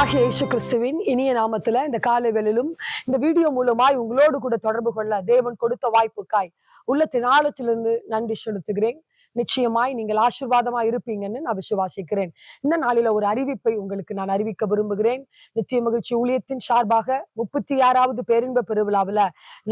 கர்த்தராகிய இயேசு கிறிஸ்துவின் இனிய நாமத்துல இந்த காலை வேளையிலும் இந்த வீடியோ மூலமாய் உங்களோடு கூட தொடர்பு கொள்ள தேவன் கொடுத்த வாய்ப்புக்காய் உள்ளத்தின் ஆழத்திலிருந்து நன்றி செலுத்துகிறேன். நிச்சயமாய் நீங்கள் ஆசீர்வாதமா இருப்பீங்கன்னு நான் விசுவாசிக்கிறேன். இந்த நாளில ஒரு அறிவிப்பை உங்களுக்கு நான் அறிவிக்க விரும்புகிறேன். நிச்சய மகிழ்ச்சி ஊழியத்தின் சார்பாக 36வது பேரின்ப பெருவிழாவில்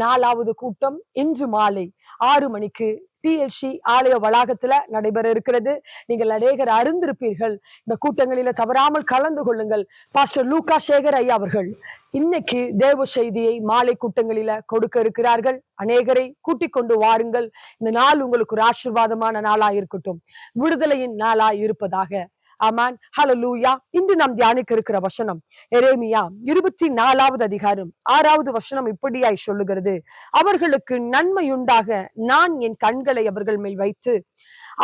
4வது கூட்டம் இன்று மாலை 6 மணிக்கு TLC ஆலய வளாகத்துல நடைபெற இருக்கிறது. நீங்கள் அநேகர் அறிந்திருப்பீர்கள். இந்த கூட்டங்களில தவறாமல் கலந்து கொள்ளுங்கள். பாஸ்டர் லூக்கா சேகர் ஐயா அவர்கள் இன்னைக்கு தேவ செய்தியை மாலை கூட்டங்களில கொடுக்க இருக்கிறார்கள். அநேகரை கூட்டிக் கொண்டு வாருங்கள். இந்த நாள் உங்களுக்கு ஒரு ஆசீர்வாதமான நாளா இருக்கட்டும், விடுதலையின் நாளா இருப்பதாக. ஆமான், ஹல்லேலூயா. இன்று நாம் தியானிக்க இருக்கிற வசனம் எரேமியா 24வது அதிகாரம் 6வது வசனம் இப்படியாய் சொல்லுகிறது: அவர்களுக்கு நன்மையுண்டாக நான் என் கண்களை அவர்கள் மேல் வைத்து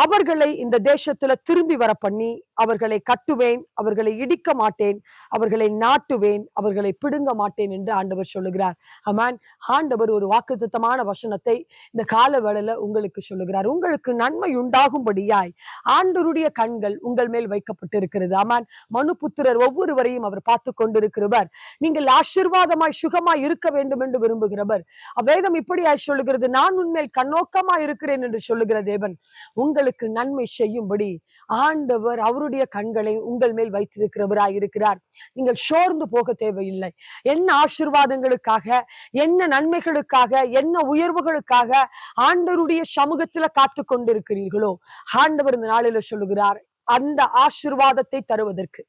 அவர்களை இந்த தேசத்துல திரும்பி வர பண்ணி அவர்களை கட்டுவேன், அவர்களை இடிக்க மாட்டேன், அவர்களை நாட்டுவேன், அவர்களை பிடுங்க மாட்டேன் என்று ஆண்டவர் சொல்லுகிறார். ஆமென். ஆண்டவர் ஒரு வாக்குத்தத்தமான வசனத்தை இந்த கால வேளையில உங்களுக்கு சொல்லுகிறார். உங்களுக்கு நன்மை உண்டாகும்படியாய் ஆண்டவருடைய கண்கள் உங்கள் மேல் வைக்கப்பட்டிருக்கிறது. ஆமென். மனுபுத்திரர் ஒவ்வொருவரையும் அவர் பார்த்து கொண்டிருக்கிறவர். நீங்கள் ஆசீர்வாதமாய் சுகமாய் இருக்க வேண்டும் என்று விரும்புகிறவர். வேதம் இப்படியாய் சொல்லுகிறது: நான் உன்மேல் கண்ணோக்கமாய் இருக்கிறேன் என்று சொல்லுகிற தேவன் உங்களுக்கு நன்மை செய்யும்படி ஆண்டவர் அவருடைய கண்களை உங்கள் மேல் வைத்திருக்கிறவராய் இருக்கிறார். நீங்கள் சோர்ந்து போக தேவையில்லை. என்ன ஆசீர்வாதங்களுக்காக, என்ன நன்மைகளுக்காக, என்ன உயர்வுகளுக்காக ஆண்டவருடைய சமூகத்துல காத்து கொண்டிருக்கிறீர்களோ, ஆண்டவர் இந்த நாளில சொல்லுகிறார், அந்த ஆசீர்வாதத்தை தருவதற்கு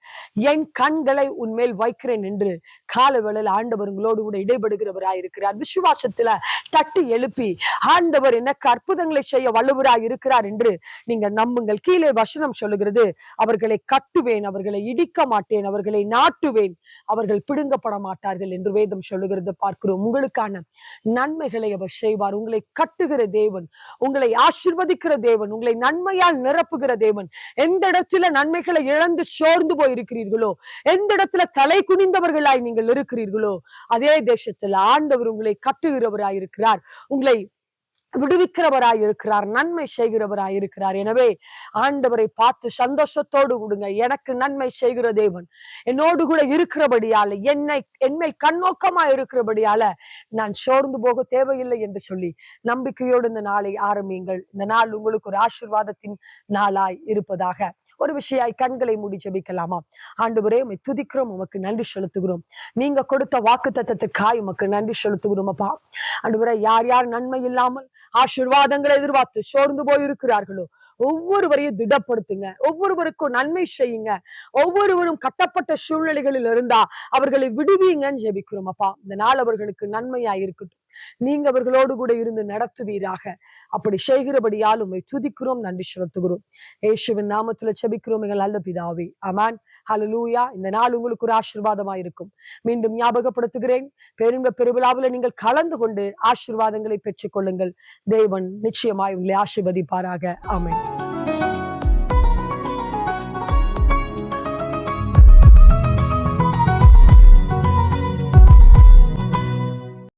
என் கண்களை உன்மேல் வைக்கிறேன் என்று கால வேளையில் ஆண்டவர் உங்களோடு கூட இடைபடுகிறவராயிருக்கிறார். விசுவாசத்துல தட்டி எழுப்பி ஆண்டவர் எனக்கு அற்புதங்களை செய்ய வல்லவராய் இருக்கிறார் என்று நீங்க நம்புங்கள். கீழே வசனம் சொல்லுகிறது: அவர்களை கட்டுவேன், அவர்களை இடிக்க மாட்டேன், அவர்களை நாட்டுவேன், அவர்கள் பிடுங்கப்பட மாட்டார்கள் என்று வேதம் சொல்லுகிறது பார்க்கிறோம். உங்களுக்கான நன்மைகளை அவர் செய்வார். உங்களை கட்டுகிற தேவன், உங்களை ஆசீர்வதிக்கிற தேவன், உங்களை நன்மையால் நிரப்புகிற தேவன். எந்த இடத்துல நன்மைகளை இழந்து சோர்ந்து போயிருக்கிறீர்களோ, எந்த இடத்துல தலை குனிந்தவர்களாய் நீங்கள் இருக்கிறீர்களோ, அதே தேசத்துல ஆண்டவர் உங்களை கட்டுகிறவராய் இருக்கிறார், உங்களை விடுவிக்கிறவராய் இருக்கிறார், நன்மை செய்கிறவராய் இருக்கிறார். எனவே ஆண்டவரை பார்த்து சந்தோஷத்தோடு கொடுங்க. எனக்கு நன்மை செய்கிற தேவன் என்னோடு கூட இருக்கிறபடியால, என்மேல் கண்ணோக்கமா இருக்கிறபடியால நான் சோர்ந்து போக தேவையில்லை என்று சொல்லி நம்பிக்கையோடு இந்த நாளை ஆரம்பியுங்கள். இந்த நாள் உங்களுக்கு ஒரு ஆசீர்வாதத்தின் நாளாய் இருப்பதாக. ஒரு விஷயாய் கண்களை மூடி ஜெபிக்கலாமா? ஆண்டவரே, உம்மை துதிக்கிறோம், உமக்கு நன்றி செலுத்துகிறோம். நீங்க கொடுத்த வாக்குத்தத்தத்துக்காய் உமக்கு நன்றி செலுத்துகிறோம் அப்பா. ஆண்டவரே, யார் யார் நன்மை இல்லாமல் ஆசீர்வாதங்களை எதிர்பார்த்து சோர்ந்து போய் இருக்கிறார்களோ, ஒவ்வொருவரையும் திடப்படுத்துங்க. ஒவ்வொருவருக்கும் நன்மை செய்யுங்க. ஒவ்வொருவரும் கட்டப்பட்ட சூழ்நிலைகளில் இருந்தா அவர்களை விடுவீங்கன்னு ஜெபிக்கிறோம் அப்பா. இந்த நாள் அவர்களுக்கு நன்மையா இருக்கட்டும். நீங்க அவர்களோடு கூட இருந்து நடத்துவீராக. அப்படி செய்கிறபடியால் உம்மை துதிக்கிறோம், நன்றி செலுத்துகிறோம். இயேசுவின் நாமத்துல ஜெபிக்கிறோம் எங்கள் நல்ல பிதாவே. ஆமென். ஹல்லேலூயா. இந்த நாள் உங்களுக்கு ஒரு ஆசீர்வாதமா இருக்கும். மீண்டும் ஞாபகப்படுத்துகிறேன், பேரின்ப பெருவிழாவில் நீங்கள் கலந்து கொண்டு ஆசீர்வாதங்களை பெற்றுக் கொள்ளுங்கள். தேவன் நிச்சயமாய் உங்களை ஆசீர்வதிப்பாராக. ஆமென்.